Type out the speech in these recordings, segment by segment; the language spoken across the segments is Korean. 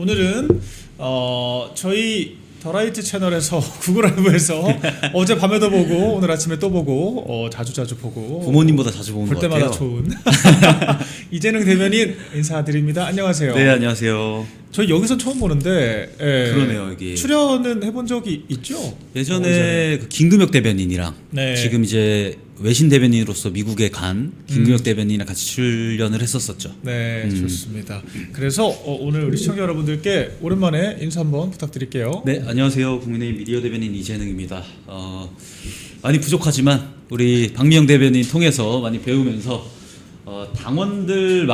오늘은 저희 더라이트 채널에서 구글 라이브에서 어제 밤에도 보고 오늘 아침에 또 보고 자주 보고 부모님보다 자주 보는 볼 것 같아요. 때마다 좋은 이재능 대변인 인사드립니다. 안녕하세요. 네, 안녕하세요. 저희 여기서 처음 보는데 그러네요, 여기. 출연은 해본 적이 있죠? 예전에 그 김금혁 대변인이랑 네. 지금 이제 외신 대변인으로서 미국에 간 김금혁 대변인이랑 같이 출연을 했었었죠. 네, 좋습니다. 그래서 오늘 우리 시청자 여러분들께 오랜만에 인사 한번 부탁드릴게요. 네, 안녕하세요. 국민의힘 미디어 대변인 이재능입니다. 많이 부족하지만 우리 박미영 대변인 통해서 많이 배우면서 당원들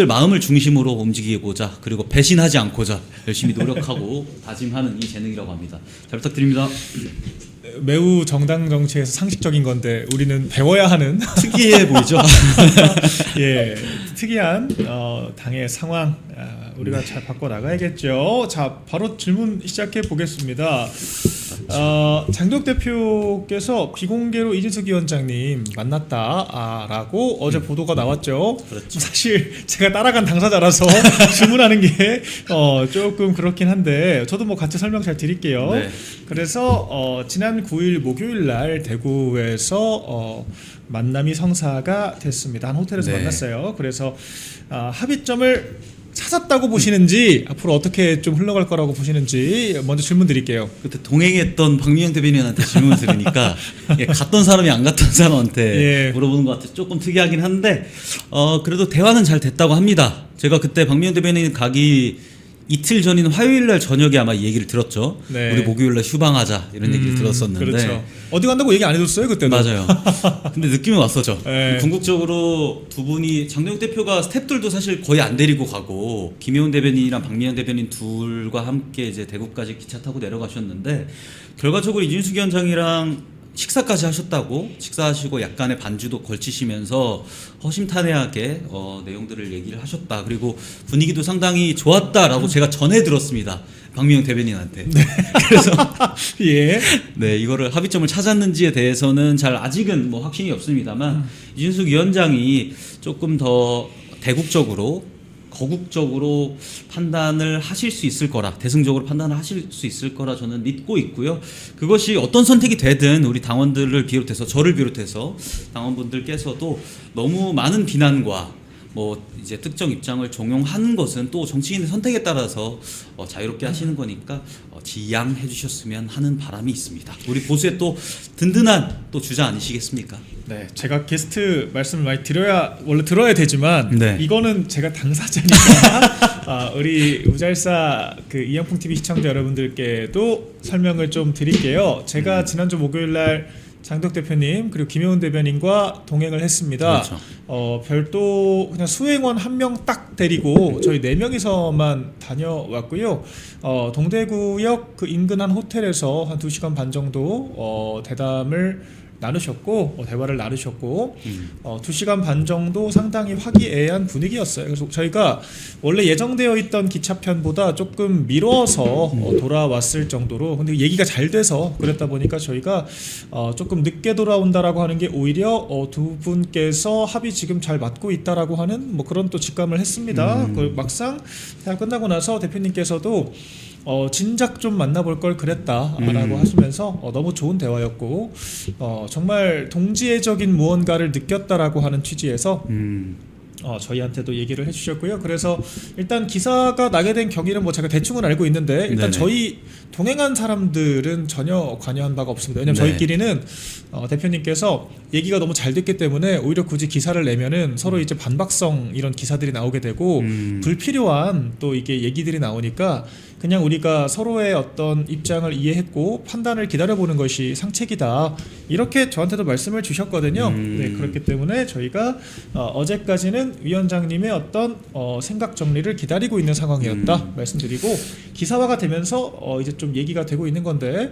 마음을 중심으로 움직이고자, 그리고 배신하지 않고자 열심히 노력하고 다짐하는 이재능이라고 합니다. 잘 부탁드립니다. 매우 정당 정치에서 상식적인 건데 우리는 배워야 하는 특이해 보이죠? 예, 특이한 당의 상황 우리가 잘 바꿔 나가야겠죠. 자, 바로 질문 시작해 보겠습니다. 장덕 대표께서 비공개로 이진숙 위원장님 만났다라고 어제 보도가 나왔죠. 그렇죠. 사실 제가 따라간 당사자라서 질문하는 게 조금 그렇긴 한데 저도 뭐 같이 설명 잘 드릴게요. 네. 그래서 지난 9일 목요일 날 대구에서 만남이 성사가 됐습니다. 한 호텔에서 네. 만났어요. 그래서 합의점을 찾았다고 보시는지 앞으로 어떻게 좀 흘러갈 거라고 보시는지 먼저 질문 드릴게요. 그때 동행했던 박미영 대변인한테 질문을 들으니까 갔던 사람이 안 갔던 사람한테 예. 물어보는 것 같아서 조금 특이하긴 한데 그래도 대화는 잘 됐다고 합니다. 제가 그때 박미영 대변인 가기 이틀 전인 화요일 날 저녁에 아마 이 얘기를 들었죠. 네. 우리 목요일 날 휴방하자 이런 얘기를 들었었는데 그렇죠. 어디 간다고 얘기 안 해줬어요 그때도. 맞아요. 근데 느낌이 왔었죠. 네. 궁극적으로 두 분이 장동혁 대표가 스태프들도 사실 거의 안 데리고 가고 김혜원 대변인이랑 박미영 대변인 둘과 함께 이제 대구까지 기차 타고 내려가셨는데 결과적으로 이준숙 위원장이랑 식사까지 하셨다고, 식사하시고 약간의 반주도 걸치시면서 허심탄회하게 내용들을 얘기를 하셨다. 그리고 분위기도 상당히 좋았다라고 제가 전해 들었습니다. 박미영 대변인한테. 네. 그래서 예. 네, 이거를 합의점을 찾았는지에 대해서는 잘 아직은 뭐 확신이 없습니다만 이준숙 위원장이 조금 더 거국적으로 판단을 하실 수 있을 거라, 대승적으로 판단을 하실 수 있을 거라 저는 믿고 있고요. 그것이 어떤 선택이 되든 우리 당원들을 비롯해서 저를 비롯해서 당원분들께서도 너무 많은 비난과 뭐 이제 특정 입장을 종용하는 것은 또 정치인의 선택에 따라서 자유롭게 하시는 거니까 지양해 주셨으면 하는 바람이 있습니다. 우리 보수의 또 든든한 또 주자 아니시겠습니까? 네, 제가 게스트 말씀을 많이 원래 들어야 되지만 네. 이거는 제가 당사자니까 우리 우잘사 그 이영풍 TV 시청자 여러분들께도 설명을 좀 드릴게요. 제가 지난주 목요일 날 장덕 대표님 그리고 김혜원 대변인과 동행을 했습니다. 그렇죠. 별도 그냥 수행원 한 명 딱 데리고 저희 4명이서만 다녀왔고요. 동대구역 그 인근 한 호텔에서 한 2시간 반 정도 대화를 나누셨고 2시간 반 정도 상당히 화기애애한 분위기였어요. 그래서 저희가 원래 예정되어 있던 기차편보다 조금 미뤄서 돌아왔을 정도로, 근데 얘기가 잘 돼서 그랬다 보니까 저희가 조금 늦게 돌아온다라고 하는 게 오히려 두 분께서 합이 지금 잘 맞고 있다라고 하는 뭐 그런 또 직감을 했습니다. 막상 대화 끝나고 나서 대표님께서도 진작 좀 만나볼 걸 그랬다라고 하시면서 너무 좋은 대화였고 정말 동지애적인 무언가를 느꼈다라고 하는 취지에서 저희한테도 얘기를 해주셨고요. 그래서 일단 기사가 나게 된 경위는 뭐 제가 대충은 알고 있는데 일단 네네. 저희 동행한 사람들은 전혀 관여한 바가 없습니다. 왜냐면 네. 저희끼리는 대표님께서 얘기가 너무 잘 됐기 때문에 오히려 굳이 기사를 내면은 서로 이제 반박성 이런 기사들이 나오게 되고 불필요한 또 이게 얘기들이 나오니까 그냥 우리가 서로의 어떤 입장을 이해했고 판단을 기다려보는 것이 상책이다, 이렇게 저한테도 말씀을 주셨거든요. 네, 그렇기 때문에 저희가 어제까지는 위원장님의 어떤 생각 정리를 기다리고 있는 상황이었다 말씀드리고, 기사화가 되면서 이제 좀 얘기가 되고 있는 건데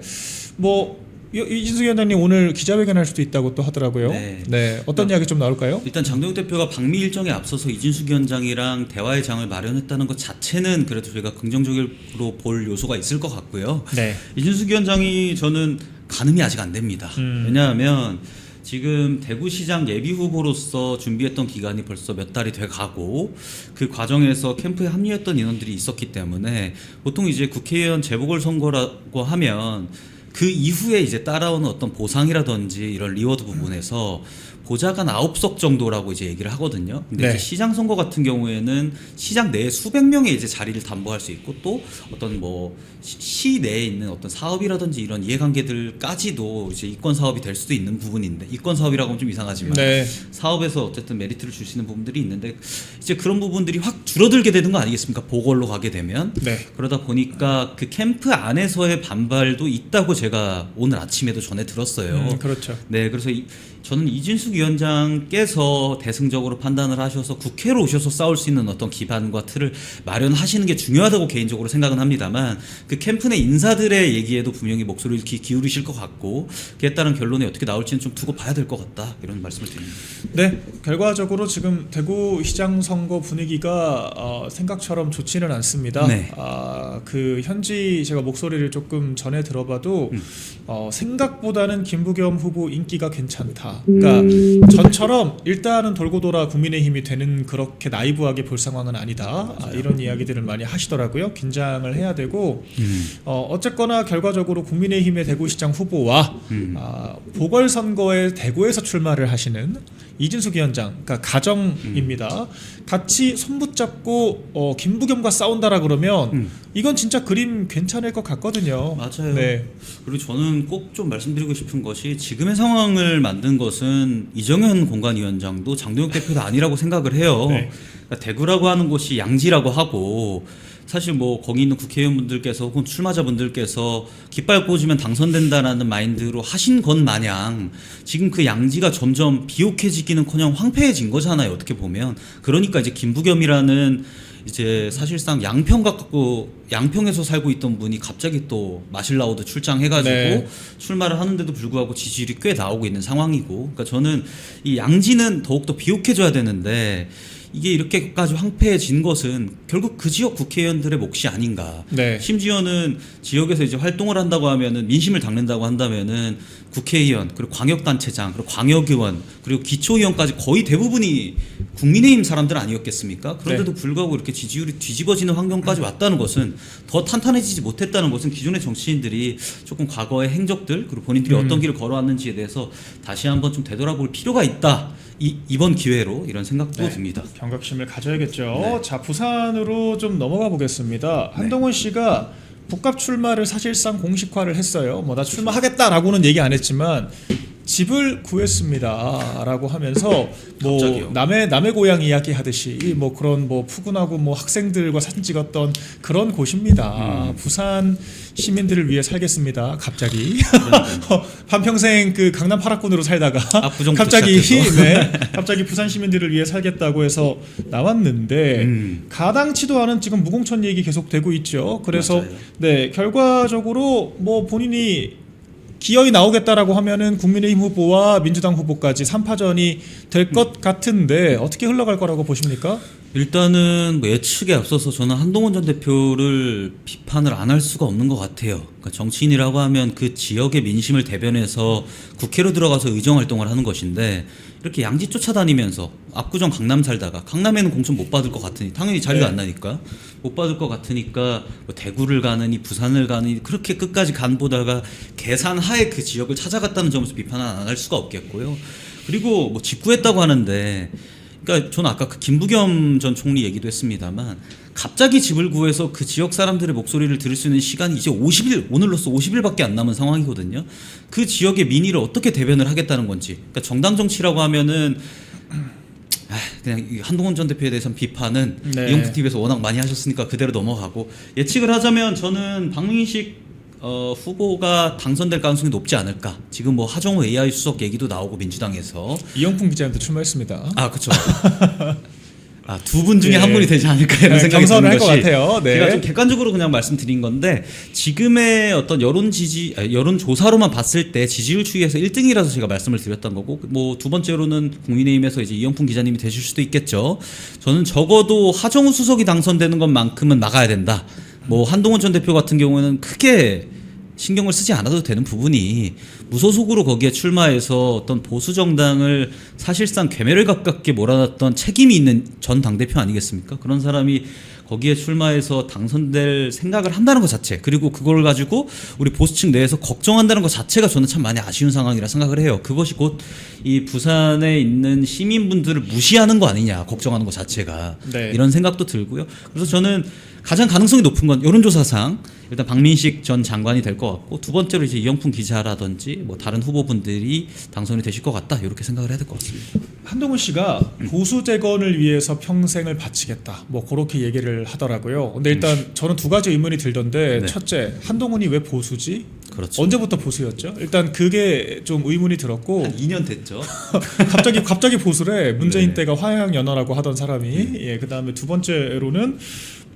뭐 이진숙 위원장님 오늘 기자회견할 수도 있다고 또 하더라고요. 네. 어떤 이야기 좀 나올까요? 일단 장동혁 대표가 방미 일정에 앞서서 이진숙 위원장이랑 대화의 장을 마련했다는 것 자체는 그래도 저희가 긍정적으로 볼 요소가 있을 것 같고요. 네. 이진숙 위원장이 저는 가늠이 아직 안 됩니다. 왜냐하면 지금 대구시장 예비 후보로서 준비했던 기간이 벌써 몇 달이 돼 가고 그 과정에서 캠프에 합류했던 인원들이 있었기 때문에 보통 이제 국회의원 재보궐선거라고 하면 그 이후에 이제 따라오는 어떤 보상이라든지 이런 리워드 부분에서 보좌관 9석 정도라고 이제 얘기를 하거든요. 근데 네. 이제 시장 선거 같은 경우에는 시장 내에 수백 명의 이제 자리를 담보할 수 있고 또 어떤 뭐 시 내에 있는 어떤 사업이라든지 이런 이해관계들까지도 이제 이권 사업이 될 수도 있는 부분인데 이권 사업이라고 하면 좀 이상하지만 네. 사업에서 어쨌든 메리트를 줄 수 있는 부분들이 있는데 이제 그런 부분들이 확 줄어들게 되는 거 아니겠습니까? 보궐로 가게 되면. 네. 그러다 보니까 그 캠프 안에서의 반발도 있다고 제가 오늘 아침에도 전해 들었어요. 그렇죠. 네, 그래서 저는 이진숙 위원장께서 대승적으로 판단을 하셔서 국회로 오셔서 싸울 수 있는 어떤 기반과 틀을 마련하시는 게 중요하다고 개인적으로 생각은 합니다만 그 캠프 내 인사들의 얘기에도 분명히 목소리를 기울이실 것 같고 그에 따른 결론이 어떻게 나올지는 좀 두고 봐야 될 것 같다 이런 말씀을 드립니다. 네, 결과적으로 지금 대구시장 선거 분위기가 생각처럼 좋지는 않습니다. 네. 그 현지 제가 목소리를 조금 전해 들어봐도 생각보다는 김부겸 후보 인기가 괜찮다. 그러니까 전처럼 일단은 돌고 돌아 국민의힘이 되는 그렇게 나이브하게 볼 상황은 아니다. 이런 이야기들을 많이 하시더라고요. 긴장을 해야 되고 어쨌거나 결과적으로 국민의힘의 대구시장 후보와 보궐선거에 대구에서 출마를 하시는 이진숙 위원장, 그러니까 가정입니다. 같이 손붙잡고 김부겸과 싸운다라 그러면 이건 진짜 그림 괜찮을 것 같거든요. 맞아요. 네. 그리고 저는 꼭 좀 말씀드리고 싶은 것이 지금의 상황을 만든 것은 이정현 공관위원장도 장동혁 대표도 아니라고 생각을 해요. 네. 그러니까 대구라고 하는 곳이 양지라고 하고 사실 뭐 거기 있는 국회의원분들께서 혹은 출마자분들께서 깃발 꽂으면 당선된다라는 마인드로 하신 것 마냥 지금 그 양지가 점점 비옥해지기는커녕 황폐해진 거잖아요. 어떻게 보면. 그러니까 이제 김부겸이라는 이제 사실상 양평 갖고 양평에서 살고 있던 분이 갑자기 또 마실라오드 출장해가지고 네. 출마를 하는데도 불구하고 지지율이 꽤 나오고 있는 상황이고, 그러니까 저는 이 양지는 더욱더 비옥해져야 되는데 이게 이렇게까지 황폐해진 것은 결국 그 지역 국회의원들의 몫이 아닌가. 네. 심지어는 지역에서 이제 활동을 한다고 하면은 민심을 닦는다고 한다면은 국회의원 그리고 광역단체장 그리고 광역의원 그리고 기초의원까지 거의 대부분이 국민의힘 사람들 아니었겠습니까? 그런데도 불구하고 이렇게 지지율이 뒤집어지는 환경까지 왔다는 것은 더 탄탄해지지 못했다는 것은 기존의 정치인들이 조금 과거의 행적들 그리고 본인들이 어떤 길을 걸어왔는지에 대해서 다시 한번 좀 되돌아볼 필요가 있다. 이번 기회로 이런 생각도 듭니다. 경각심을 가져야겠죠. 네. 자, 부산으로 좀 넘어가 보겠습니다. 한동훈 씨가 복합 출마를 사실상 공식화를 했어요. 뭐 나 출마하겠다라고는 얘기 안 했지만 집을 구했습니다라고 하면서 뭐 갑자기요? 남의 고향 이야기 하듯이 뭐 그런 뭐 푸근하고 뭐 학생들과 사진 찍었던 그런 곳입니다. 부산 시민들을 위해 살겠습니다. 갑자기 한평생 그 강남 8학군으로 살다가 압구정부터 갑자기 시작해서. 갑자기 부산 시민들을 위해 살겠다고 해서 나왔는데 가당치도 않은 지금 무공천 얘기 계속 되고 있죠. 그래서 맞아요. 네, 결과적으로 뭐 본인이 기어이 나오겠다라고 하면은 국민의힘 후보와 민주당 후보까지 3파전이 될 것 같은데 어떻게 흘러갈 거라고 보십니까? 일단은 뭐 예측에 앞서서 저는 한동훈 전 대표를 비판을 안 할 수가 없는 것 같아요. 그러니까 정치인이라고 하면 그 지역의 민심을 대변해서 국회로 들어가서 의정 활동을 하는 것인데 이렇게 양지 쫓아다니면서 압구정 강남 살다가 강남에는 공천 못 받을 것 같으니 당연히 자리가 네. 안 나니까 못 받을 것 같으니까 뭐 대구를 가느니 부산을 가느니 그렇게 끝까지 간 보다가 계산하에 그 지역을 찾아갔다는 점에서 비판을 안 할 수가 없겠고요. 그리고 뭐 직구했다고 하는데 그러니까 저는 아까 그 김부겸 전 총리 얘기도 했습니다만 갑자기 집을 구해서 그 지역 사람들의 목소리를 들을 수 있는 시간이 이제 50일 오늘로써 50일밖에 안 남은 상황이거든요. 그 지역의 민의를 어떻게 대변을 하겠다는 건지. 그러니까 정당 정치라고 하면은 그냥 이 한동훈 전 대표에 대해서는 비판은 네. 이용프 TV에서 워낙 많이 하셨으니까 그대로 넘어가고 예측을 하자면 저는 박민식 후보가 당선될 가능성이 높지 않을까. 지금 뭐 하정우 AI 수석 얘기도 나오고 민주당에서 이영풍 기자님도 출마했습니다. 아 그렇죠. 두 분 중에 네. 한 분이 되지 않을까 이런 네, 생각이 경선을 드는 할 것 것이 같아요. 네. 제가 좀 객관적으로 그냥 말씀드린 건데 지금의 어떤 여론 조사로만 봤을 때 지지율 추이에서 1등이라서 제가 말씀을 드렸던 거고 뭐 두 번째로는 국민의힘에서 이제 이영풍 기자님이 되실 수도 있겠죠. 저는 적어도 하정우 수석이 당선되는 것만큼은 막아야 된다. 뭐 한동훈 전 대표 같은 경우는 크게 신경을 쓰지 않아도 되는 부분이 무소속으로 거기에 출마해서 어떤 보수 정당을 사실상 괴멸을 가깝게 몰아놨던 책임이 있는 전 당대표 아니겠습니까? 그런 사람이 거기에 출마해서 당선될 생각을 한다는 것 자체, 그리고 그걸 가지고 우리 보수층 내에서 걱정한다는 것 자체가 저는 참 많이 아쉬운 상황이라 생각을 해요. 그것이 곧 이 부산에 있는 시민분들을 무시하는 거 아니냐, 걱정하는 것 자체가. 네. 이런 생각도 들고요. 그래서 저는 가장 가능성이 높은 건 여론조사상 일단 박민식 전 장관이 될 것 같고, 두 번째로 이제 이영풍 기자라든지 뭐 다른 후보분들이 당선이 되실 것 같다, 이렇게 생각을 해야 될 것 같습니다. 한동훈 씨가 보수 재건을 위해서 평생을 바치겠다, 뭐 그렇게 얘기를 하더라고요. 근데 일단 저는 두 가지 의문이 들던데, 네. 첫째, 한동훈이 왜 보수지? 그렇죠. 언제부터 보수였죠? 일단 그게 좀 의문이 들었고, 한 2년 됐죠. 갑자기 보수래. 문재인 네. 때가 화양연화라고 하던 사람이. 예, 그다음에 두 번째로는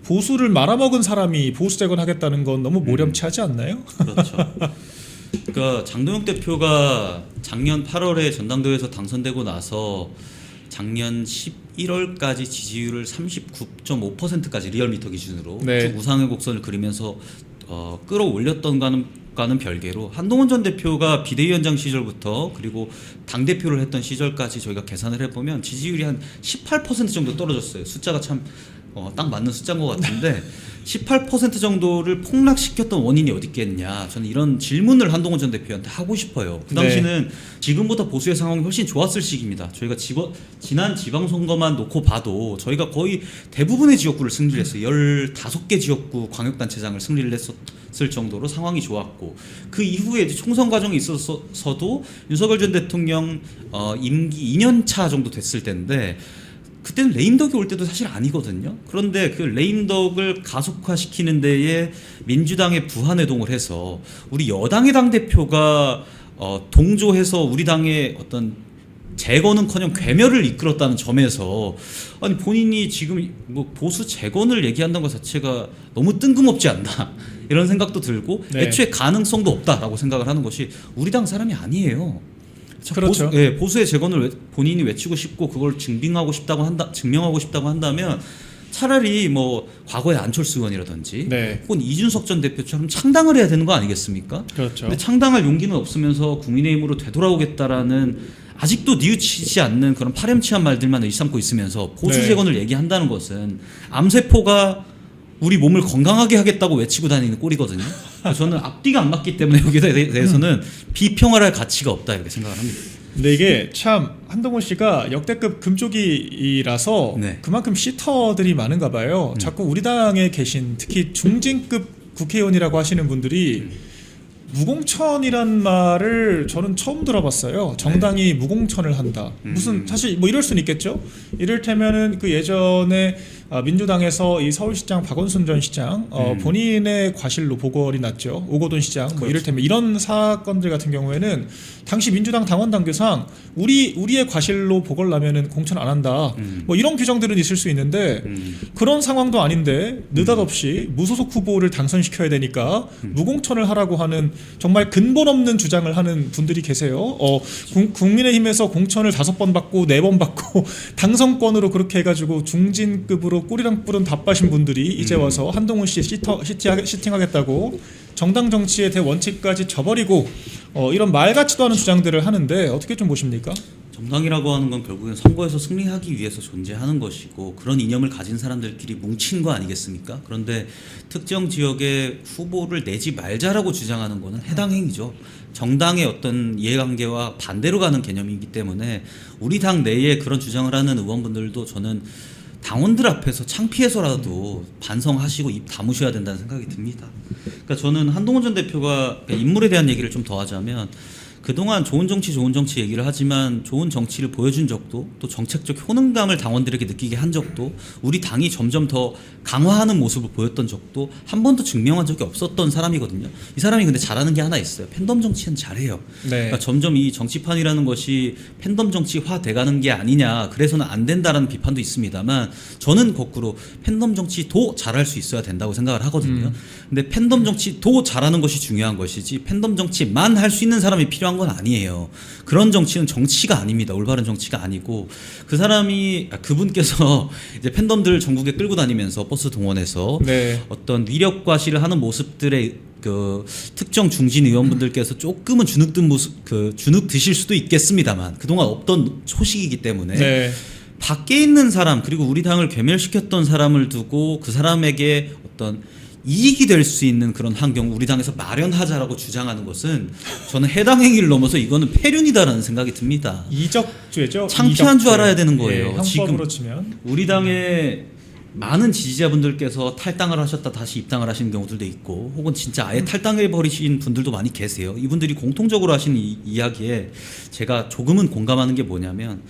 보수를 말아먹은 사람이 보수 재건하겠다는 건 너무 모렴치하지 않나요? 그렇죠. 그러니까 장동혁 대표가 작년 8월에 전당대회에서 당선되고 나서 작년 11월까지 지지율을 39.5%까지 리얼미터 기준으로 네. 쭉 우상의 곡선을 그리면서 끌어올렸던 과는 별개로, 한동훈 전 대표가 비대위원장 시절부터 그리고 당 대표를 했던 시절까지 저희가 계산을 해보면 지지율이 한 18% 정도 떨어졌어요. 숫자가 참 딱 맞는 숫자인 것 같은데 18% 정도를 폭락시켰던 원인이 어디 있겠냐, 저는 이런 질문을 한동훈 전 대표한테 하고 싶어요. 그 당시는 지금보다 보수의 상황이 훨씬 좋았을 시기입니다. 저희가 지난 지방선거만 놓고 봐도 저희가 거의 대부분의 지역구를 승리를 했어요. 15개 지역구 광역단체장을 승리를 했었을 정도로 상황이 좋았고, 그 이후에 이제 총선 과정에 있어서도 윤석열 전 대통령 임기 2년 차 정도 됐을 때인데, 그때는 레임덕이 올 때도 사실 아니거든요. 그런데 그 레임덕을 가속화시키는 데에 민주당의 부한회동을 해서 우리 여당의 당대표가 동조해서 우리 당의 어떤 재건은커녕 괴멸을 이끌었다는 점에서, 아니 본인이 지금 뭐 보수 재건을 얘기한다는 것 자체가 너무 뜬금없지 않나, 이런 생각도 들고, 네. 애초에 가능성도 없다라고 생각을 하는 것이 우리 당 사람이 아니에요. 그렇죠. 보수의 재건을 본인이 외치고 싶고 그걸 증명하고 싶다고 한다면 차라리 뭐 과거의 안철수 의원이라든지 네. 혹은 이준석 전 대표처럼 창당을 해야 되는 거 아니겠습니까? 그렇죠. 근데 창당할 용기는 없으면서 국민의힘으로 되돌아오겠다라는 아직도 뉘우치지 않는 그런 파렴치한 말들만 일삼고 있으면서 보수 네. 재건을 얘기한다는 것은 암세포가 우리 몸을 건강하게 하겠다고 외치고 다니는 꼴이거든요. 그래서 저는 앞뒤가 안 맞기 때문에 여기에 대해서는 비평을 할 가치가 없다, 이렇게 생각을 합니다. 근데 이게 참 한동훈 씨가 역대급 금쪽이라서 네. 그만큼 시터들이 많은가 봐요. 자꾸 우리 당에 계신 특히 중진급 국회의원이라고 하시는 분들이 무공천이란 말을 저는 처음 들어봤어요. 정당이 무공천을 한다. 무슨 사실 뭐 이럴 수는 있겠죠. 이를테면은 그 예전에 민주당에서 이 서울시장 박원순 전 시장 본인의 과실로 보궐이 났죠. 오거돈 시장 뭐 그렇죠. 이를테면 이런 사건들 같은 경우에는 당시 민주당 당원 당규상 우리의 과실로 보궐 나면은 공천 안 한다. 뭐 이런 규정들은 있을 수 있는데 그런 상황도 아닌데 느닷없이 무소속 후보를 당선시켜야 되니까 무공천을 하라고 하는 정말 근본 없는 주장을 하는 분들이 계세요. 국민의힘에서 공천을 5번 받고 4번 받고 당선권으로 그렇게 해가지고 중진급으로 꼬리랑 뿔은 다 빠신 분들이 이제 와서 한동훈 씨 시팅하겠다고 정당 정치의 대원칙까지 저버리고 이런 말 같지도 않은 주장들을 하는데 어떻게 좀 보십니까? 정당이라고 하는 건 결국엔 선거에서 승리하기 위해서 존재하는 것이고, 그런 이념을 가진 사람들끼리 뭉친 거 아니겠습니까? 그런데 특정 지역의 후보를 내지 말자라고 주장하는 것은 해당 행위죠. 정당의 어떤 이해관계와 반대로 가는 개념이기 때문에 우리 당 내에 그런 주장을 하는 의원분들도 저는 당원들 앞에서 창피해서라도 반성하시고 입 다무셔야 된다는 생각이 듭니다. 그러니까 저는 한동훈 전 대표가 인물에 대한 얘기를 좀 더 하자면, 그동안 좋은 정치 얘기를 하지만 좋은 정치를 보여준 적도, 또 정책적 효능감을 당원들에게 느끼게 한 적도, 우리 당이 점점 더 강화하는 모습을 보였던 적도 한 번도 증명한 적이 없었던 사람이거든요. 이 사람이 근데 잘하는 게 하나 있어요. 팬덤 정치는 잘해요. 네. 그러니까 점점 이 정치판이라는 것이 팬덤 정치화 돼가는 게 아니냐, 그래서는 안 된다라는 비판도 있습니다만, 저는 거꾸로 팬덤 정치도 잘할 수 있어야 된다고 생각을 하거든요. 근데 팬덤 정치도 잘하는 것이 중요한 것이지 팬덤 정치만 할 수 있는 사람이 필요한 건 아니에요. 그런 정치는 정치가 아닙니다. 올바른 정치가 아니고, 그분께서 이제 팬덤들 전국에 끌고 다니면서 버스 동원해서 네. 어떤 위력 과시를 하는 모습들에 그 특정 중진 의원분들께서 조금은 주눅 드실 수도 있겠습니다만 그동안 없던 소식이기 때문에 네. 밖에 있는 사람 그리고 우리 당을 괴멸시켰던 사람을 두고 그 사람에게 어떤 이익이 될 수 있는 그런 환경 우리 당에서 마련하자라고 주장하는 것은 저는 해당 행위를 넘어서 이거는 폐륜이다라는 생각이 듭니다. 이적죄죠. 창피한 줄 이적죄. 알아야 되는 거예요. 예, 형법으로 치면 우리 당의 많은 지지자분들께서 탈당을 하셨다 다시 입당을 하시는 경우들도 있고 혹은 진짜 아예 탈당해 버리신 분들도 많이 계세요. 이분들이 공통적으로 하신 이야기에 제가 조금은 공감하는 게 뭐냐면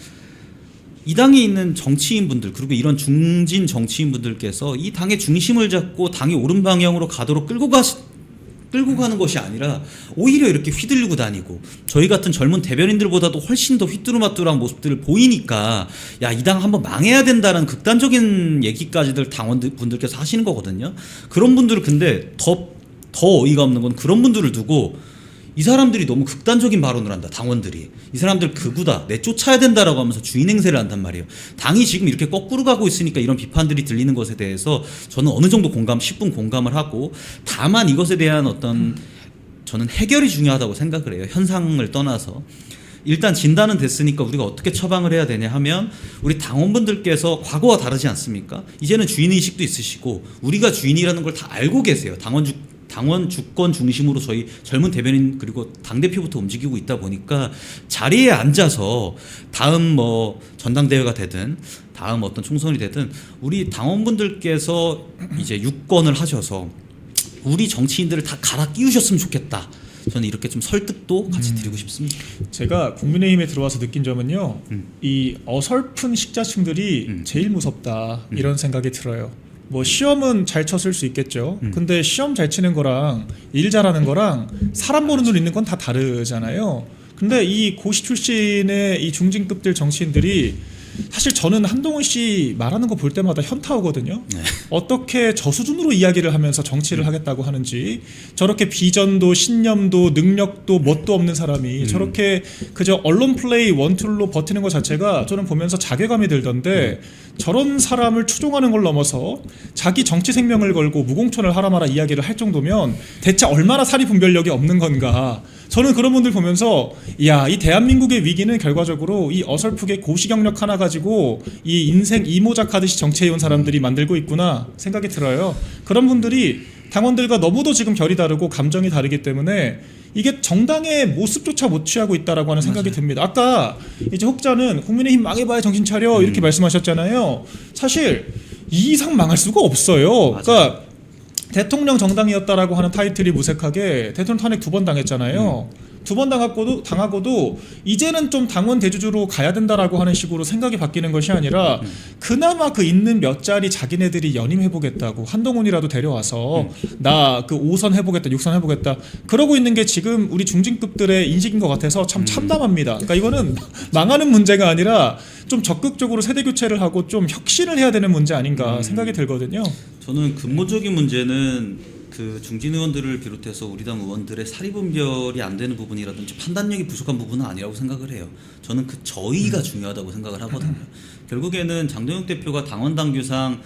이 당에 있는 정치인분들 그리고 이런 중진 정치인분들께서 이 당의 중심을 잡고 당이 옳은 방향으로 가도록 끌고 가는 것이 아니라 오히려 이렇게 휘둘리고 다니고 저희 같은 젊은 대변인들보다도 훨씬 더 휘뚜루마뚜루한 모습들을 보이니까 야, 이 당 한번 망해야 된다는 극단적인 얘기까지들 당원분들께서 하시는 거거든요. 그런 분들은 근데 더 어이가 없는 건 그런 분들을 두고 이 사람들이 너무 극단적인 발언을 한다. 당원들이 이 사람들 극우다 내쫓아야 된다라고 하면서 주인 행세를 한단 말이에요. 당이 지금 이렇게 거꾸로 가고 있으니까 이런 비판들이 들리는 것에 대해서 저는 어느 정도 10분 공감을 하고 다만 이것에 대한 어떤 저는 해결이 중요하다고 생각을 해요. 현상을 떠나서 일단 진단은 됐으니까 우리가 어떻게 처방을 해야 되냐 하면 우리 당원분들께서 과거와 다르지 않습니까? 이제는 주인의식도 있으시고 우리가 주인이라는 걸 다 알고 계세요. 당원 주권 중심으로 저희 젊은 대변인 그리고 당대표부터 움직이고 있다 보니까 자리에 앉아서 다음 뭐 전당대회가 되든 다음 어떤 총선이 되든 우리 당원분들께서 이제 유권을 하셔서 우리 정치인들을 다 갈아 끼우셨으면 좋겠다. 저는 이렇게 좀 설득도 같이 드리고 싶습니다. 제가 국민의힘에 들어와서 느낀 점은요. 이 어설픈 식자층들이 제일 무섭다 이런 생각이 들어요. 뭐 시험은 잘 쳤을 수 있겠죠. 근데 시험 잘 치는 거랑 일 잘하는 거랑 사람 보는 눈 있는 건 다 다르잖아요. 근데 이 고시 출신의 이 중진급들 정치인들이 사실 저는 한동훈 씨 말하는 거 볼 때마다 현타 오거든요. 네. 어떻게 저 수준으로 이야기를 하면서 정치를 하겠다고 하는지 저렇게 비전도 신념도 능력도 뭣도 없는 사람이 저렇게 그저 언론 플레이 원툴로 버티는 것 자체가 저는 보면서 자괴감이 들던데 저런 사람을 추종하는 걸 넘어서 자기 정치 생명을 걸고 무공천을 하라 마라 이야기를 할 정도면 대체 얼마나 사리 분별력이 없는 건가. 저는 그런 분들 보면서 야, 이 대한민국의 위기는 결과적으로 이 어설프게 고시 경력 하나 가지고 이 인생 이모작하듯이 정치해온 사람들이 만들고 있구나 생각이 들어요. 그런 분들이 당원들과 너무도 지금 결이 다르고 감정이 다르기 때문에 이게 정당의 모습조차 못 취하고 있다라고 하는 생각이 듭니다. 아까 이제 혹자는 국민의힘 망해봐야 정신 차려 이렇게 말씀하셨잖아요. 사실 이 이상 망할 수가 없어요. 그러니까 대통령 정당이었다라고 하는 타이틀이 무색하게 대통령 탄핵 2번 당했잖아요. 2번 당하고도 이제는 좀 당원 대주주로 가야 된다라고 하는 식으로 생각이 바뀌는 것이 아니라 그나마 그 있는 몇 자리 자기네들이 연임해보겠다고 한동훈이라도 데려와서 나 그 5선 해보겠다 6선 해보겠다 그러고 있는 게 지금 우리 중진급들의 인식인 것 같아서 참 참담합니다. 그러니까 이거는 망하는 문제가 아니라 좀 적극적으로 세대 교체를 하고 좀 혁신을 해야 되는 문제 아닌가 생각이 들거든요. 저는 근본적인 문제는 그 중진 의원들을 비롯해서 우리 당 의원들의 사리분별이 안 되는 부분이라든지 판단력이 부족한 부분은 아니라고 생각을 해요. 저는 그 저의가 중요하다고 생각을 하거든요. 결국에는 장동혁 대표가 당원 당규상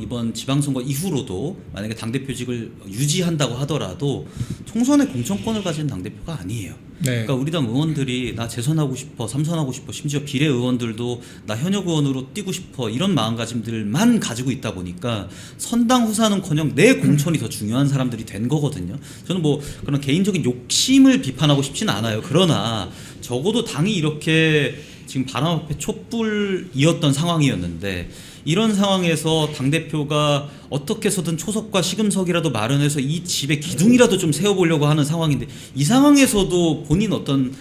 이번 지방선거 이후로도 만약에 당대표직을 유지한다고 하더라도 총선의 공천권을 가진 당대표가 아니에요. 네. 그러니까 우리 당 의원들이 나 재선하고 싶어, 삼선하고 싶어, 심지어 비례 의원들도 나 현역 의원으로 뛰고 싶어 이런 마음가짐들만 가지고 있다 보니까 선당 후사는커녕 내 공천이 더 중요한 사람들이 된 거거든요. 저는 뭐 그런 개인적인 욕심을 비판하고 싶지는 않아요. 그러나 적어도 당이 이렇게 지금 바람 앞에 촛불이었던 상황이었는데 이런 상황에서 당대표가 어떻게 해서든 초석과 시금석이라도 마련해서 이 집에 기둥이라도 좀 세워보려고 하는 상황인데 이 상황에서도 본인 어떤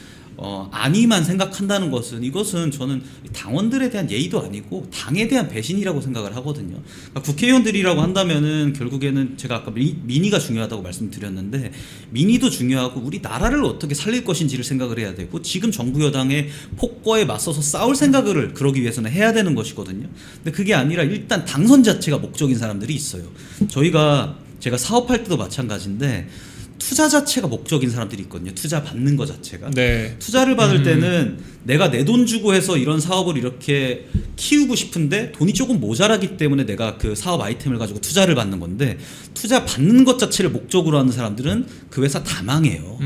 안위만 생각한다는 것은 이것은 저는 당원들에 대한 예의도 아니고 당에 대한 배신이라고 생각을 하거든요. 그러니까 국회의원들이라고 한다면은 결국에는 제가 아까 민의가 중요하다고 말씀드렸는데 민의도 중요하고 우리 나라를 어떻게 살릴 것인지를 생각을 해야 되고 지금 정부 여당의 폭거에 맞서서 싸울 생각을 그러기 위해서는 해야 되는 것이거든요. 근데 그게 아니라 일단 당선 자체가 목적인 사람들이 있어요. 제가 사업할 때도 마찬가지인데 투자 자체가 목적인 사람들이 있거든요. 투자 받는 것 자체가. 네. 투자를 받을 때는 내가 내 돈 주고 해서 이런 사업을 이렇게 키우고 싶은데 돈이 조금 모자라기 때문에 내가 그 사업 아이템을 가지고 투자를 받는 건데, 투자 받는 것 자체를 목적으로 하는 사람들은 그 회사 다 망해요.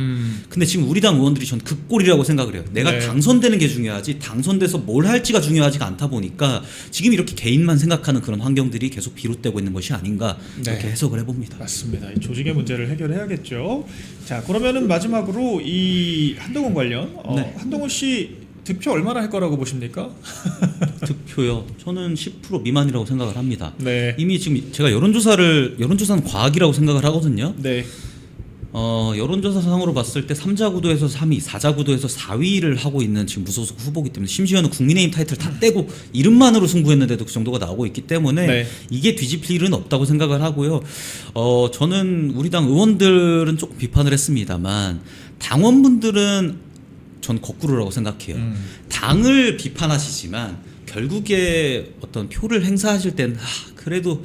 근데 지금 우리 당 의원들이 전 그 꼴이라고 생각을 해요. 내가 네. 당선되는 게 중요하지 당선돼서 뭘 할지가 중요하지가 않다 보니까 지금 이렇게 개인만 생각하는 그런 환경들이 계속 비롯되고 있는 것이 아닌가, 네. 이렇게 해석을 해봅니다. 맞습니다. 이 조직의 문제를 해결해야겠죠. 자, 그러면은 마지막으로 이 한동훈 관련 네. 한동훈 씨 득표 얼마나 할 거라고 보십니까? 득표요. 저는 10% 미만이라고 생각을 합니다. 네. 이미 지금 제가 여론조사는 과학이라고 생각을 하거든요. 네. 여론조사상으로 봤을 때 3자 구도에서 3위, 4자 구도에서 4위를 하고 있는 지금 무소속 후보기 때문에, 심지어는 국민의힘 타이틀 다 떼고 이름만으로 승부했는데도 그 정도가 나오고 있기 때문에 네. 이게 뒤집힐 일은 없다고 생각을 하고요. 저는 우리 당 의원들은 조금 비판을 했습니다만, 당원분들은 전 거꾸로라고 생각해요. 당을 비판하시지만 결국에 어떤 표를 행사하실 땐 그래도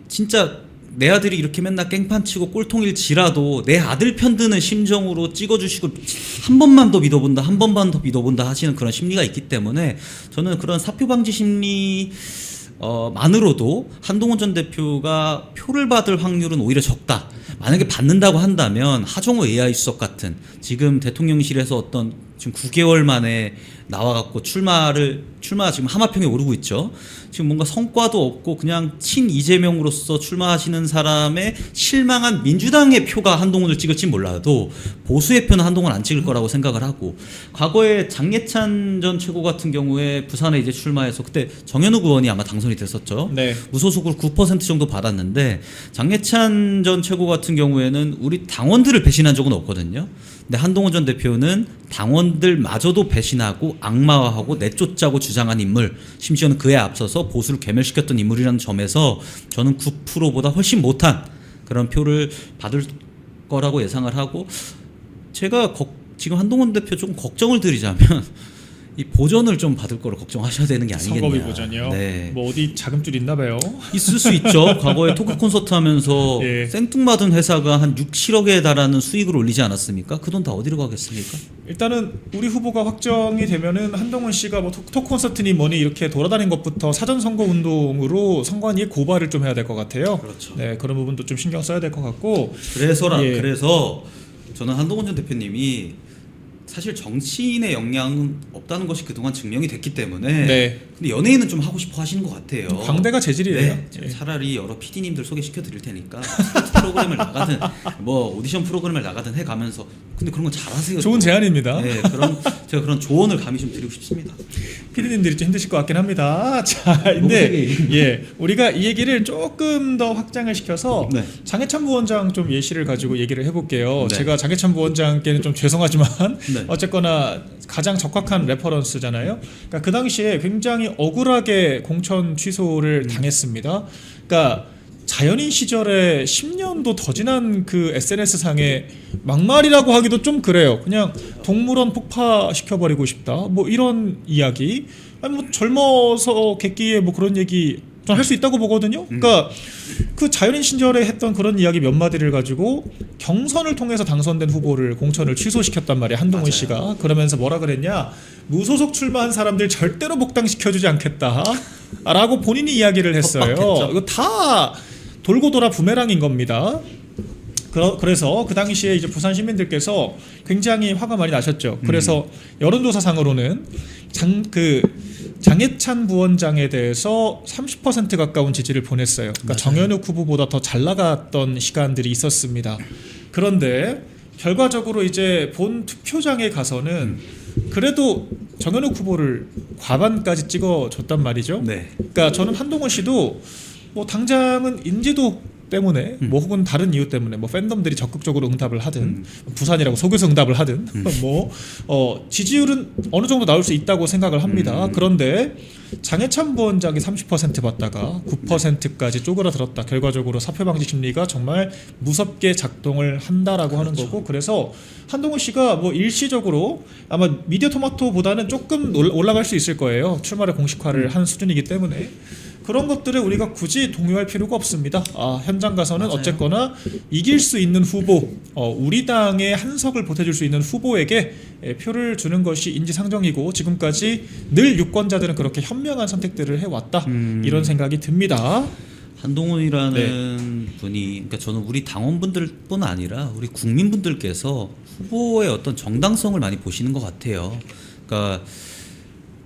진짜 내 아들이 이렇게 맨날 깽판 치고 꼴통일 지라도 내 아들 편드는 심정으로 찍어주시고 한 번만 더 믿어본다, 한 번만 더 믿어본다 하시는 그런 심리가 있기 때문에, 저는 그런 사표 방지 심리 만으로도 한동훈 전 대표가 표를 받을 확률은 오히려 적다. 만약에 받는다고 한다면 하정우 AI 수석 같은, 지금 대통령실에서 어떤 지금 9개월 만에 나와갖고 출마 지금 하마평에 오르고 있죠. 지금 뭔가 성과도 없고 그냥 친 이재명으로서 출마하시는 사람의 실망한 민주당의 표가 한동훈을 찍을지 몰라도 보수의 표는 한동훈 안 찍을 거라고 생각을 하고, 과거에 장예찬 전 최고 같은 경우에 부산에 이제 출마해서 그때 정현욱 의원이 아마 당선이 됐었죠. 네. 무소속으로 9% 정도 받았는데, 장예찬 전 최고 같은 경우에는 우리 당원들을 배신한 적은 없거든요. 근데 한동훈 전 대표는 당원들마저도 배신하고 악마화하고 내쫓자고 주장한 인물, 심지어는 그에 앞서서 보수를 괴멸시켰던 인물이라는 점에서 저는 9%보다 훨씬 못한 그런 표를 받을 거라고 예상을 하고, 제가 지금 한동훈 대표 조금 걱정을 드리자면 이 보전을 좀 받을 거로 걱정하셔야 되는 게 아니겠냐. 선거비 보전이요. 네. 뭐 어디 자금줄 있나 봐요. 있을 수 있죠. 과거에 토크 콘서트 하면서 예. 생뚱맞은 회사가 한 6, 7억에 달하는 수익을 올리지 않았습니까? 그 돈 다 어디로 가겠습니까? 일단은 우리 후보가 확정이 되면은 한동훈 씨가 뭐 토크 콘서트니 뭐니 이렇게 돌아다닌 것부터 사전 선거 운동으로 선관위에 고발을 좀 해야 될 것 같아요. 그렇죠. 네, 그런 부분도 좀 신경 써야 될 것 같고. 예. 그래서 저는 한동훈 전 대표님이 사실 정치인의 역량은 없다는 것이 그동안 증명이 됐기 때문에, 네. 근데 연예인은 좀 하고 싶어 하시는 것 같아요. 광대가 재질이에요. 네, 예. 차라리 여러 PD님들 소개시켜 드릴 테니까 스포츠 프로그램을 나가든 뭐 오디션 프로그램을 나가든 해가면서, 근데 그런 건 잘하세요. 좋은 제안입니다. 네, 제가 그런 조언을 감히 좀 드리고 싶습니다. 피디님들이 좀 힘드실 것 같긴 합니다. 자, 근데 예, 우리가 이 얘기를 조금 더 확장을 시켜서 네. 장해찬 부원장 좀 예시를 가지고 얘기를 해볼게요. 네. 제가 장해찬 부원장께는 좀 죄송하지만 네. 어쨌거나 가장 적합한 레퍼런스잖아요. 그러니까 그 당시에 굉장히 억울하게 공천 취소를 당했습니다. 그러니까 자연인 시절에 10년도 더 지난 그 SNS 상의 막말이라고 하기도 좀 그래요. 그냥 동물원 폭파시켜버리고 싶다. 뭐 이런 이야기. 아니 뭐 젊어서 객기에 뭐 그런 얘기 전 할 수 있다고 보거든요. 그러니까 그 자연인 시절에 했던 그런 이야기 몇 마디를 가지고 경선을 통해서 당선된 후보를 공천을 취소시켰단 말이에요. 한동훈 맞아요. 씨가. 그러면서 뭐라 그랬냐. 무소속 출마한 사람들 절대로 복당시켜주지 않겠다. 라고 본인이 이야기를 했어요. 협박했죠. 이거 다 돌고 돌아 부메랑인 겁니다. 그래서 그 당시에 이제 부산 시민들께서 굉장히 화가 많이 나셨죠. 그래서 여론조사상으로는 장해찬 부원장에 대해서 30% 가까운 지지를 보냈어요. 그러니까 정현욱 후보보다 더 잘 나갔던 시간들이 있었습니다. 그런데 결과적으로 이제 본 투표장에 가서는 그래도 정현욱 후보를 과반까지 찍어줬단 말이죠. 네. 그러니까 저는 한동훈 씨도 뭐 당장은 인지도 때문에 뭐 혹은 다른 이유 때문에 뭐 팬덤들이 적극적으로 응답을 하든 부산이라고 속여서 응답을 하든 뭐 지지율은 어느 정도 나올 수 있다고 생각을 합니다. 그런데 장해찬 부원장이 30% 받다가 9%까지 쪼그라들었다. 결과적으로 사표 방지 심리가 정말 무섭게 작동을 한다라고 하는 거고, 그래서 한동훈 씨가 뭐 일시적으로 아마 미디어 토마토보다는 조금 올라갈 수 있을 거예요. 출마를 공식화를 한 수준이기 때문에. 그런 것들을 우리가 굳이 동요할 필요가 없습니다. 현장 가서는 맞아요. 어쨌거나 이길 수 있는 후보, 우리 당의 한석을 보태줄 수 있는 후보에게 표를 주는 것이 인지상정이고 지금까지 늘 유권자들은 그렇게 현명한 선택들을 해왔다. 이런 생각이 듭니다. 한동훈이라는 분이, 그러니까 저는 우리 당원분들뿐 아니라 우리 국민분들께서 후보의 어떤 정당성을 많이 보시는 것 같아요. 그러니까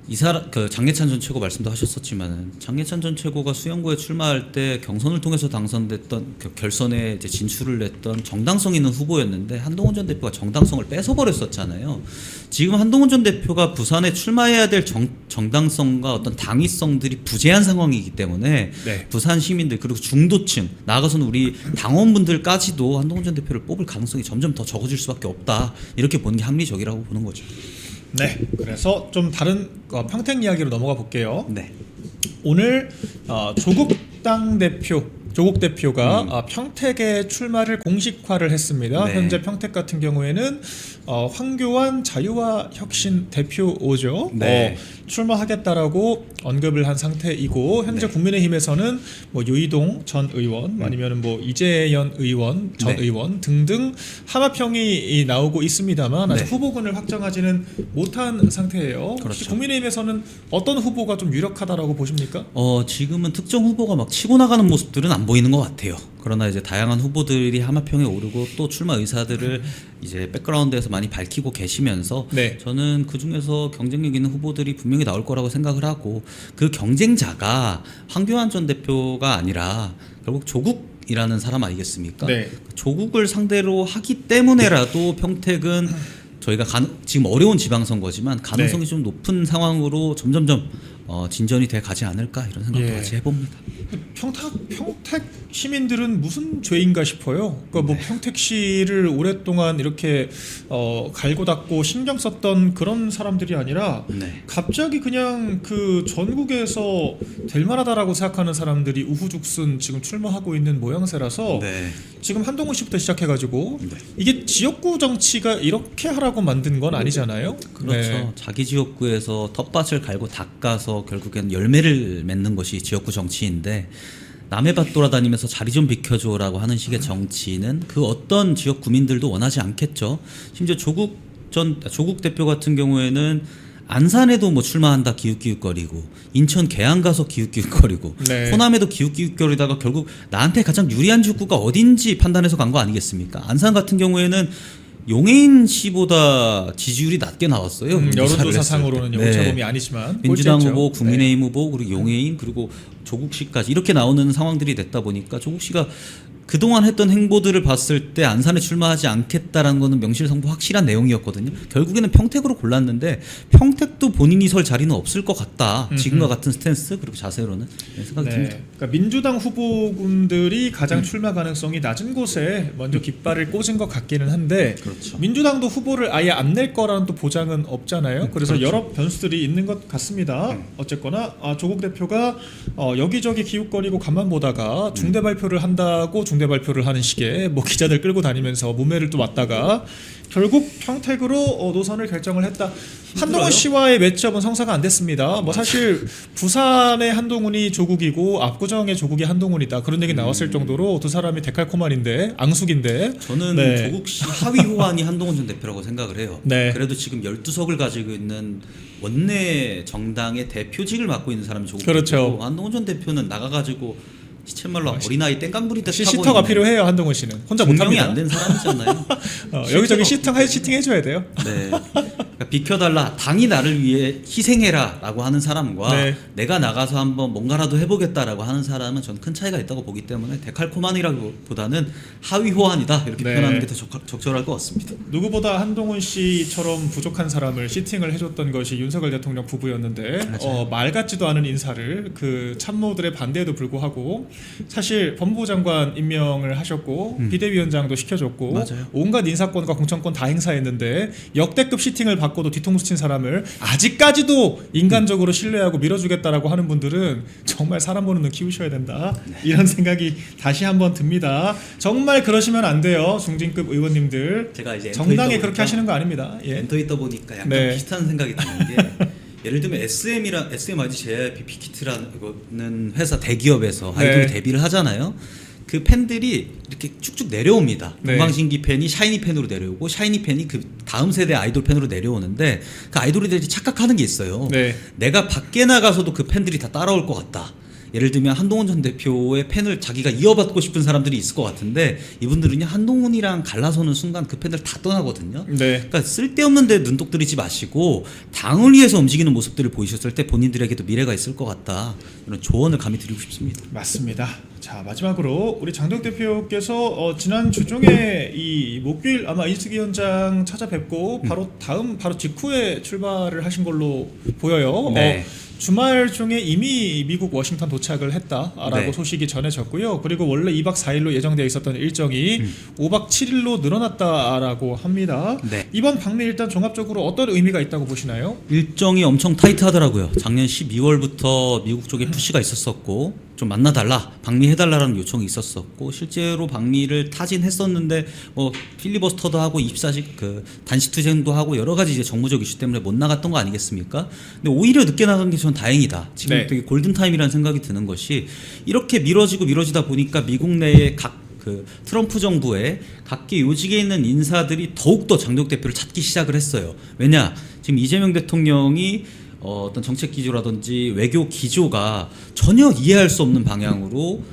이 사람, 그 장례찬 전 최고 말씀도 하셨었지만 장례찬 전 최고가 수영구에 출마할 때 경선을 통해서 당선됐던 그 결선에 이제 진출을 했던 정당성 있는 후보였는데 한동훈 전 대표가 정당성을 뺏어버렸었잖아요. 지금 한동훈 전 대표가 부산에 출마해야 될 정당성과 어떤 당위성들이 부재한 상황이기 때문에 네. 부산 시민들 그리고 중도층 나아가서는 우리 당원분들까지도 한동훈 전 대표를 뽑을 가능성이 점점 더 적어질 수밖에 없다. 이렇게 보는 게 합리적이라고 보는 거죠. 네, 그래서 좀 다른 평택 이야기로 넘어가 볼게요. 네. 오늘 조국 대표가 평택에 출마를 공식화를 했습니다. 네. 현재 평택 같은 경우에는 황교안 자유와혁신 대표죠. 네. 출마하겠다라고 언급을 한 상태이고 현재 네. 국민의힘에서는 뭐 유이동 전 의원 아니면 뭐 이재현 의원 전 네. 의원 등등 하마평이 나오고 있습니다만 아직 네. 후보군을 확정하지는 못한 상태예요. 그렇죠. 혹시 국민의힘에서는 어떤 후보가 좀 유력하다라고 보십니까? 지금은 특정 후보가 막 치고 나가는 모습들은 안 보이는 것 같아요. 그러나 이제 다양한 후보들이 하마평에 오르고 또 출마 의사들을 이제 백그라운드에서 많이 밝히고 계시면서 네. 저는 그 중에서 경쟁력 있는 후보들이 분명히 나올 거라고 생각을 하고 그 경쟁자가 황교안 전 대표가 아니라 결국 조국이라는 사람 아니겠습니까? 네. 조국을 상대로 하기 때문에라도 평택은 저희가 지금 어려운 지방선거지만 가능성이 네. 좀 높은 상황으로 점점점 진전이 돼 가지 않을까 이런 생각도 예. 같이 해봅니다. 평택 시민들은 무슨 죄인가 싶어요. 그러니까 뭐 평택시를 오랫동안 이렇게 갈고 닦고 신경 썼던 그런 사람들이 아니라 네. 갑자기 그냥 그 전국에서 될 만하다라고 생각하는 사람들이 우후죽순 지금 출마하고 있는 모양새라서 네. 지금 한동훈 씨부터 시작해가지고 네. 이게 지역구 정치가 이렇게 하라고 만든 건 아니잖아요. 그렇죠. 네. 자기 지역구에서 텃밭을 갈고 닦아서 결국엔 열매를 맺는 것이 지역구 정치인데 남의 밭 돌아다니면서 자리 좀 비켜줘라고 하는 식의 정치는 그 어떤 지역 구민들도 원하지 않겠죠. 심지어 조국 대표 같은 경우에는 안산에도 뭐 출마한다 기웃기웃거리고 인천 계양 가서 기웃기웃거리고 네. 호남에도 기웃기웃거리다가 결국 나한테 가장 유리한 지역구가 어딘지 판단해서 간 거 아니겠습니까? 안산 같은 경우에는 용해인 씨보다 지지율이 낮게 나왔어요. 여론조사상으로는 네. 오차범위 아니지만 민주당 꼴찌했죠. 후보, 국민의힘 네. 후보, 그리고 용해인 그리고 조국 씨까지 이렇게 나오는 상황들이 됐다 보니까 조국 씨가 그동안 했던 행보들을 봤을 때 안산에 출마하지 않겠다라는 거는 명실상부 확실한 내용이었거든요. 결국에는 평택으로 골랐는데 평택도 본인이 설 자리는 없을 것 같다. 지금과 같은 스탠스 그리고 자세로는 생각이 듭니다. 그러니까 민주당 후보군들이 가장 출마 가능성이 낮은 곳에 먼저 깃발을 꽂은 것 같기는 한데 그렇죠. 민주당도 후보를 아예 안 낼 거라는 또 보장은 없잖아요. 그래서 그렇죠. 여러 변수들이 있는 것 같습니다. 어쨌거나 조국 대표가 여기저기 기웃거리고 가만 보다가 중대 발표를 한다고 중대 발표를 하는 식의 뭐 기자들 끌고 다니면서 문매를 또 왔다가 결국 평택으로 노선을 결정을 했다. 한동훈 씨와의 매치업은 성사가 안 됐습니다. 뭐 사실 부산의 한동훈이 조국이고 압구정의 조국이 한동훈이다 그런 얘기 나왔을 정도로 두 사람이 데칼코마니인데 앙숙인데 저는 네. 조국 씨 하위 호환이 한동훈 전 대표라고 생각을 해요. 네. 그래도 지금 12석을 가지고 있는 원내 정당의 대표직을 맡고 있는 사람이 조국 그렇죠. 대표고 한동훈 전 대표는 나가가지고 시쳇말로 어린아이 땡깡부리듯 하고 시터가 있는 필요해요. 한동훈 씨는 혼자 증명이 못합니다. 안 된 사람이잖아요. 여기저기 시팅 해줘야 돼요. 네. 그러니까 비켜달라. 당이 나를 위해 희생해라라고 하는 사람과 네. 내가 나가서 한번 뭔가라도 해보겠다라고 하는 사람은 전 큰 차이가 있다고 보기 때문에 데칼코마니라기보다는 하위 호환이다 이렇게 네. 표현하는 게 더 적절할 것 같습니다. 누구보다 한동훈 씨처럼 부족한 사람을 시팅을 해줬던 것이 윤석열 대통령 부부였는데 말 같지도 않은 인사를 그 참모들의 반대에도 불구하고 사실 법무부 장관 임명을 하셨고 비대위원장도 시켜줬고 맞아요. 온갖 인사권과 공천권 다 행사했는데 역대급 시팅을 받고도 뒤통수 친 사람을 아직까지도 인간적으로 신뢰하고 밀어주겠다라고 하는 분들은 정말 사람 보는 눈 키우셔야 된다 이런 생각이 다시 한번 듭니다. 정말 그러시면 안 돼요. 중진급 의원님들 제가 이제 정당에 엔터 그렇게 하시는 거 아닙니다. 예. 엔터 있다 보니까 약간 네. 비슷한 생각이 드는 게 예를 들면 SMIG JYP 빅히트라는 회사 대기업에서 아이돌이 네. 데뷔를 하잖아요. 그 팬들이 이렇게 쭉쭉 내려옵니다. 네. 동방신기 팬이 샤이니 팬으로 내려오고 샤이니 팬이 그 다음 세대 아이돌 팬으로 내려오는데 그 아이돌들이 착각하는 게 있어요. 네. 내가 밖에 나가서도 그 팬들이 다 따라올 것 같다. 예를 들면 한동훈 전 대표의 팬을 자기가 이어받고 싶은 사람들이 있을 것 같은데 이분들은요 한동훈이랑 갈라서는 순간 그 팬들 다 떠나거든요. 네. 그러니까 쓸데없는데 눈독 들이지 마시고 당을 위해서 움직이는 모습들을 보이셨을 때 본인들에게도 미래가 있을 것 같다. 이런 조언을 감히 드리고 싶습니다. 맞습니다. 자, 마지막으로 우리 장덕 대표께서 지난 주중에 이 목요일 아마 이수기 위원장 찾아뵙고 바로 직후에 출발을 하신 걸로 보여요. 네. 주말 중에 이미 미국 워싱턴 도착을 했다라고 네. 소식이 전해졌고요. 그리고 원래 2박 4일로 예정되어 있었던 일정이 5박 7일로 늘어났다라고 합니다. 네. 이번 방미 일단 종합적으로 어떤 의미가 있다고 보시나요? 일정이 엄청 타이트하더라고요. 작년 12월부터 미국 쪽에 푸시가 있었었고 좀 만나달라, 방미해달라는 요청이 있었었고 실제로 방미를 타진했었는데 뭐 필리버스터도 하고 24시 그 단식 투쟁도 하고 여러 가지 이제 정무적 이슈 때문에 못 나갔던 거 아니겠습니까? 근데 오히려 늦게 나간 게 전 다행이다. 지금 네. 되게 골든 타임이라는 생각이 드는 것이 이렇게 미뤄지다 보니까 미국 내에 각 그 트럼프 정부의 각계 요직에 있는 인사들이 더욱더 장덕 대표를 찾기 시작을 했어요. 왜냐? 지금 이재명 대통령이 어떤 정책 기조라든지 외교 기조가 전혀 이해할 수 없는 방향으로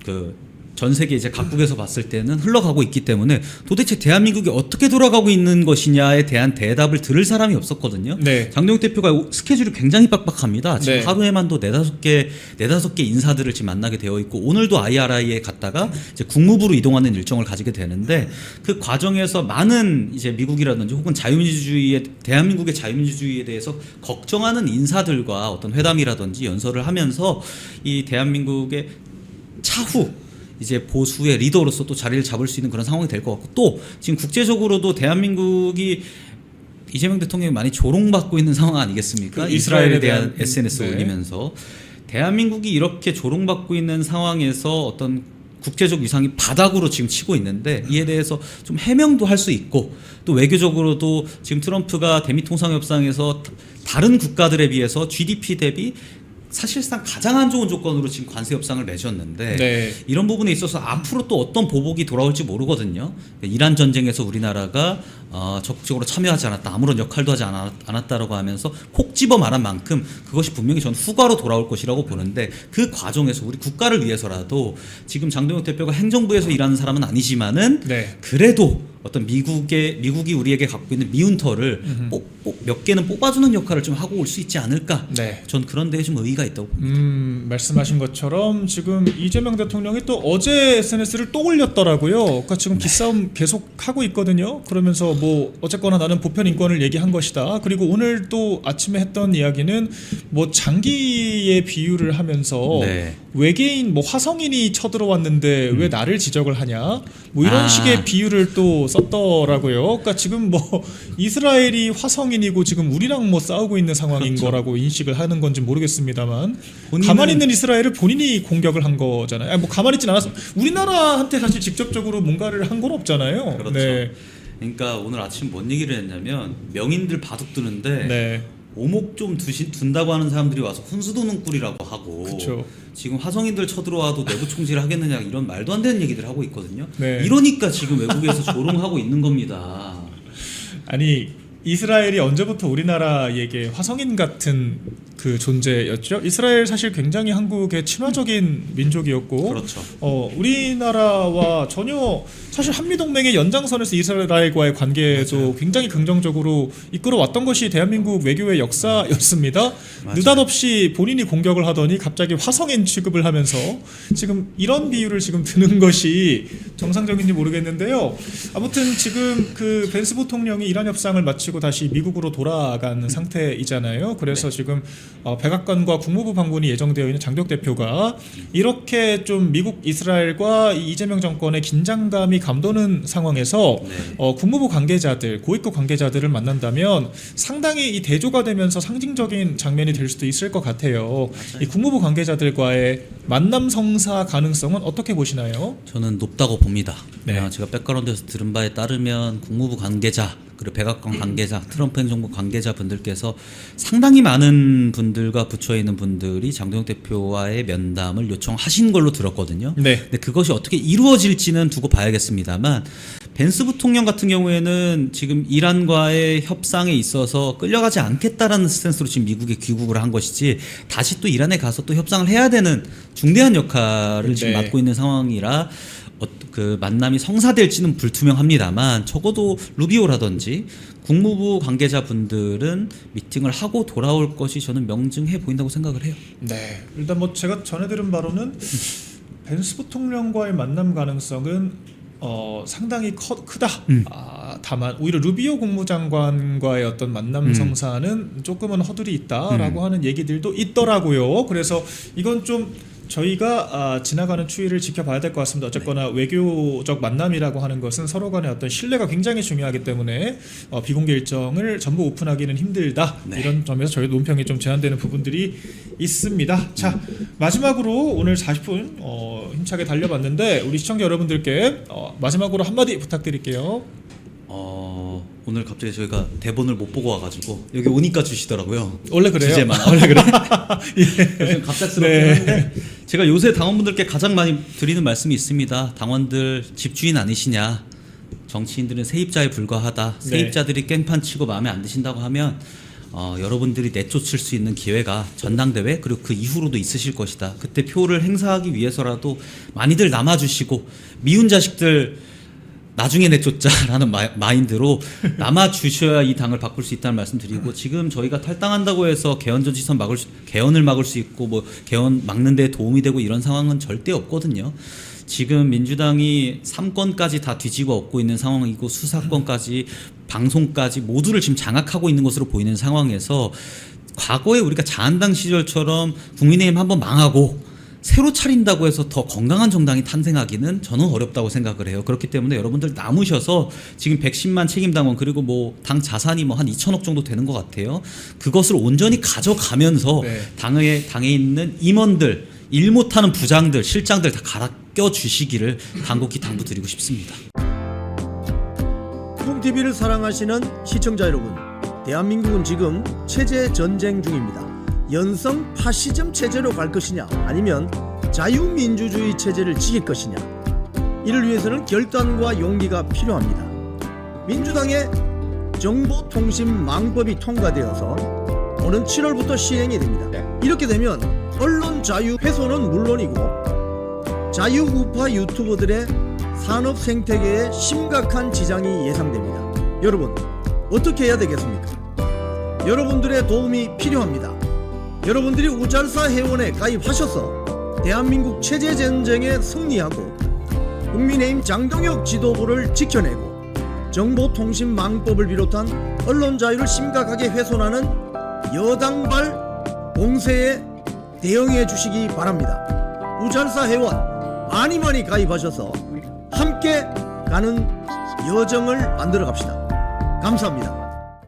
그 전 세계 이제 각국에서 봤을 때는 흘러가고 있기 때문에 도대체 대한민국이 어떻게 돌아가고 있는 것이냐에 대한 대답을 들을 사람이 없었거든요. 네. 장동혁 대표가 스케줄이 굉장히 빡빡합니다. 지금 네. 하루에만도 네다섯 개 인사들을 지금 만나게 되어 있고 오늘도 IRI에 갔다가 이제 국무부로 이동하는 일정을 가지게 되는데 그 과정에서 많은 이제 미국이라든지 혹은 대한민국의 자유민주주의에 대해서 걱정하는 인사들과 어떤 회담이라든지 연설을 하면서 이 대한민국의 차후 이제 보수의 리더로서 또 자리를 잡을 수 있는 그런 상황이 될 것 같고 또 지금 국제적으로도 대한민국이 이재명 대통령이 많이 조롱받고 있는 상황 아니겠습니까? 그 이스라엘에 대한 SNS 네. 올리면서 대한민국이 이렇게 조롱받고 있는 상황에서 어떤 국제적 위상이 바닥으로 지금 치고 있는데 이에 대해서 좀 해명도 할 수 있고 또 외교적으로도 지금 트럼프가 대미 통상 협상에서 다른 국가들에 비해서 GDP 대비 사실상 가장 안 좋은 조건으로 지금 관세 협상을 맺었는데 네. 이런 부분에 있어서 앞으로 또 어떤 보복이 돌아올지 모르거든요. 이란 전쟁에서 우리나라가 적극적으로 참여하지 않았다, 아무런 역할도 하지 않았다라고 하면서 콕 집어 말한 만큼 그것이 분명히 전 후과로 돌아올 것이라고 보는데 그 과정에서 우리 국가를 위해서라도 지금 장동혁 대표가 행정부에서 일하는 사람은 아니지만은 네. 그래도 어떤 미국이 우리에게 갖고 있는 미운털을 몇 개는 뽑아주는 역할을 좀 하고 올 수 있지 않을까? 네. 전 그런 데에 좀 의의가 있다고 봅니다. 말씀하신 것처럼 지금 이재명 대통령이 또 어제 SNS를 또 올렸더라고요. 그러니까 지금 기싸움 계속 하고 있거든요. 그러면서 뭐 어쨌거나 나는 보편 인권을 얘기한 것이다. 그리고 오늘 또 아침에 했던 이야기는 뭐 장기의 비유를 하면서 네. 외계인 뭐 화성인이 쳐들어왔는데 왜 나를 지적을 하냐? 뭐 이런 아. 식의 비유를 또 썼더라고요. 그러니까 지금 뭐 이스라엘이 화성인이고 지금 우리랑 뭐 싸우고 있는 상황인 그렇죠. 거라고 인식을 하는 건지 모르겠습니다만 본인은- 가만히 있는 이스라엘을 본인이 공격을 한 거잖아요. 아니, 뭐 가만히 있진 않았어. 우리나라한테 사실 직접적으로 뭔가를 한 건 없잖아요. 그렇죠. 네. 그러니까 오늘 아침 뭔 얘기를 했냐면 명인들 바둑 두는데 네. 오목 좀 둔다고 하는 사람들이 와서 훈수도는 꿀이라고 하고 그쵸. 지금 화성인들 쳐들어와도 내부 총질을 하겠느냐 이런 말도 안 되는 얘기들 하고 있거든요. 네. 이러니까 지금 외국에서 조롱하고 있는 겁니다. 아니 이스라엘이 언제부터 우리나라에게 화성인 같은 그 존재였죠. 이스라엘 사실 굉장히 한국의 친화적인 민족이었고, 그렇죠. 우리나라와 전혀 사실 한미 동맹의 연장선에서 이스라엘과의 관계도 맞아요. 굉장히 긍정적으로 이끌어왔던 것이 대한민국 외교의 역사였습니다. 맞아요. 느닷없이 본인이 공격을 하더니 갑자기 화성인 취급을 하면서 지금 이런 비유를 지금 드는 것이 정상적인지 모르겠는데요. 아무튼 지금 그 벤스 부통령이 이란 협상을 마치고 다시 미국으로 돌아가는 상태이잖아요. 그래서 지금 백악관과 국무부 방문이 예정되어 있는 장덕 대표가 이렇게 좀 미국 이스라엘과 이재명 정권의 긴장감이 감도는 상황에서 국무부 관계자들, 고위급 관계자들을 만난다면 상당히 이 대조가 되면서 상징적인 장면이 될 수도 있을 것 같아요. 이 국무부 관계자들과의 만남 성사 가능성은 어떻게 보시나요? 저는 높다고 봅니다. 네. 제가 백그라운드에서 들은 바에 따르면 국무부 관계자 그리고 백악관 관계자, 트럼프 행정부 관계자분들께서 상당히 많은 분들과 부처에 있는 분들이 장동혁 대표와의 면담을 요청하신 걸로 들었거든요. 네. 근데 그것이 어떻게 이루어질지는 두고 봐야겠습니다만 벤스 부통령 같은 경우에는 지금 이란과의 협상에 있어서 끌려가지 않겠다라는 스탠스로 지금 미국에 귀국을 한 것이지 다시 또 이란에 가서 또 협상을 해야 되는 중대한 역할을 지금 네. 맡고 있는 상황이라 그 만남이 성사될지는 불투명합니다만 적어도 루비오라든지 국무부 관계자분들은 미팅을 하고 돌아올 것이 저는 명증해 보인다고 생각을 해요. 네. 일단 뭐 제가 전해 들은 바로는 벤스 부통령과의 만남 가능성은 상당히 크다. 다만 오히려 루비오 국무장관과의 어떤 만남 성사는 조금은 허들이 있다라고 하는 얘기들도 있더라고요. 그래서 이건 좀 저희가 지나가는 추이를 지켜봐야 될 것 같습니다. 어쨌거나 외교적 만남이라고 하는 것은 서로 간의 어떤 신뢰가 굉장히 중요하기 때문에 비공개 일정을 전부 오픈하기는 힘들다. 네. 이런 점에서 저희 논평이 좀 제한되는 부분들이 있습니다. 자, 마지막으로 오늘 40분 힘차게 달려봤는데 우리 시청자 여러분들께 마지막으로 한마디 부탁드릴게요. 오늘 갑자기 저희가 대본을 못 보고 와가지고 여기 오니까 주시더라고요. 원래 그래요? 주제만 원래 그래. 좀 갑작스럽긴 네. 한데 제가 요새 당원분들께 가장 많이 드리는 말씀이 있습니다. 당원들 집주인 아니시냐? 정치인들은 세입자에 불과하다. 네. 세입자들이 깽판 치고 마음에 안 드신다고 하면 여러분들이 내쫓을 수 있는 기회가 전당대회 그리고 그 이후로도 있으실 것이다. 그때 표를 행사하기 위해서라도 많이들 남아주시고 미운 자식들 나중에 내쫓자라는 마인드로 남아주셔야 이 당을 바꿀 수 있다는 말씀드리고 지금 저희가 탈당한다고 해서 개헌 전지선 개헌을 막을 수 있고 뭐 개헌 막는 데 도움이 되고 이런 상황은 절대 없거든요. 지금 민주당이 3권까지 다 뒤집어 엎고 있는 상황이고 수사권까지 방송까지 모두를 지금 장악하고 있는 것으로 보이는 상황에서 과거에 우리가 자한당 시절처럼 국민의힘 한번 망하고 새로 차린다고 해서 더 건강한 정당이 탄생하기는 저는 어렵다고 생각을 해요. 그렇기 때문에 여러분들 남으셔서 지금 110만 책임당원 그리고 뭐 당 자산이 뭐 한 2천억 정도 되는 것 같아요. 그것을 온전히 가져가면서 네. 당에 있는 임원들, 일 못하는 부장들, 실장들 다 갈아 주시기를 간곡히 당부드리고 싶습니다. 콩TV를 사랑하시는 시청자 여러분, 대한민국은 지금 체제 전쟁 중입니다. 연성 파시즘 체제로 갈 것이냐 아니면 자유민주주의 체제를 지킬 것이냐, 이를 위해서는 결단과 용기가 필요합니다. 민주당의 정보통신망법이 통과되어서 오는 7월부터 시행이 됩니다. 이렇게 되면 언론 자유 훼손은 물론이고 자유우파 유튜버들의 산업 생태계에 심각한 지장이 예상됩니다. 여러분, 어떻게 해야 되겠습니까? 여러분들의 도움이 필요합니다. 여러분들이 우잘사 회원에 가입하셔서 대한민국 체제 전쟁에 승리하고 국민의힘 장동혁 지도부를 지켜내고 정보통신망법을 비롯한 언론 자유를 심각하게 훼손하는 여당발 공세에 대응해 주시기 바랍니다. 우잘사 회원 많이 가입하셔서 함께 가는 여정을 만들어 갑시다. 감사합니다.